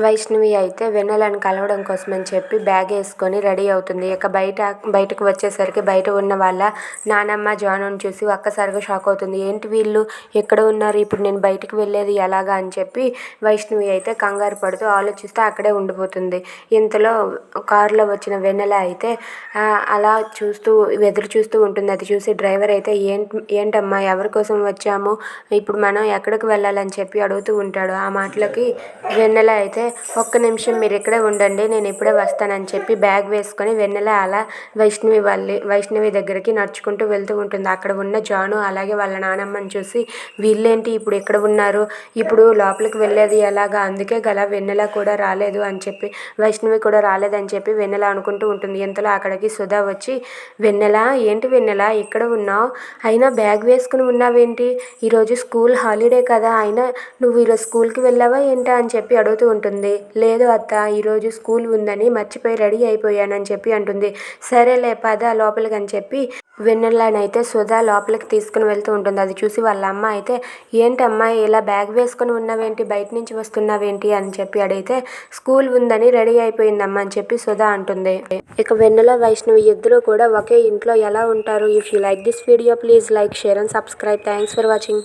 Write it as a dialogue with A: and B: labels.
A: వైష్ణవి అయితే వెన్నెలను కలవడం కోసమని చెప్పి బ్యాగ్ వేసుకొని రెడీ అవుతుంది. ఇక బయటకు వచ్చేసరికి బయట ఉన్న వాళ్ళ నానమ్మ జానుని చూసి ఒక్కసారిగా షాక్ అవుతుంది. ఏంటి వీళ్ళు ఎక్కడ ఉన్నారు, ఇప్పుడు నేను బయటకు వెళ్ళేది ఎలాగా అని చెప్పి వైష్ణవి అయితే కంగారు పడుతూ ఆలోచిస్తూ అక్కడే ఉండిపోతుంది. ఇంతలో కారులో వచ్చిన వెన్నెల అయితే అలా ఎదురు చూస్తూ ఉంటుంది. అది చూసి డ్రైవర్ అయితే ఏంటమ్మా ఎవరి కోసం వచ్చాము, ఇప్పుడు మనం ఎక్కడికి వెళ్ళాలని చెప్పి అడుగుతూ ఉంటాడు. ఆ మాటలకి వెన్నెల అయితే ఒక్క నిమిషం మీరు ఇక్కడే ఉండండి, నేను ఇప్పుడే వస్తానని చెప్పి బ్యాగ్ వేసుకొని వెన్నెల అలా వైష్ణవి దగ్గరికి నడుచుకుంటూ వెళ్తూ ఉంటుంది. అక్కడ ఉన్న జాను అలాగే వాళ్ళ నానమ్మని చూసి వీళ్ళేంటి ఇప్పుడు ఎక్కడ ఉన్నారు, ఇప్పుడు లోపలికి వెళ్ళేది ఎలాగా, అందుకే గల వెన్నెల కూడా రాలేదు అని చెప్పి వైష్ణవి కూడా రాలేదని చెప్పి వెన్నెల అనుకుంటూ ఉంటుంది. ఇంతలో అక్కడికి సుధా వచ్చి వెన్నెల ఏంటి వెన్నెల ఇక్కడ ఉన్నావు, అయినా బ్యాగ్ వేసుకుని ఉన్నావేంటి, ఈరోజు స్కూల్ హాలిడే కదా, అయినా నువ్వు ఈరోజు స్కూల్కి వెళ్ళావా ఏంటా అని చెప్పి అడుగుతూ ఉంటుంది. లేదు అత్త, ఈరోజు స్కూల్ ఉందని మర్చిపోయి రెడీ అయిపోయానని చెప్పి అంటుంది. సరేలే పద లోపలికి అని చెప్పి వెన్నెలనైతే సుధా లోపలికి తీసుకుని వెళ్తూ ఉంటుంది. అది చూసి వాళ్ళ అమ్మ అయితే ఏంటమ్మా ఇలా బ్యాగ్ వేసుకొని ఉన్నావేంటి, బయట నుంచి వస్తున్నావేంటి అని చెప్పి అడిగితే స్కూల్ ఉందని రెడీ అయిపోయిందమ్మా అని చెప్పి సుధా అంటుంది. ఇక వెన్నెల వైష్ణవి ఇద్దరు కూడా ఒకే ఇంట్లో ఎలా ఉంటారు. If you like this video please like, share and subscribe. Thanks for watching.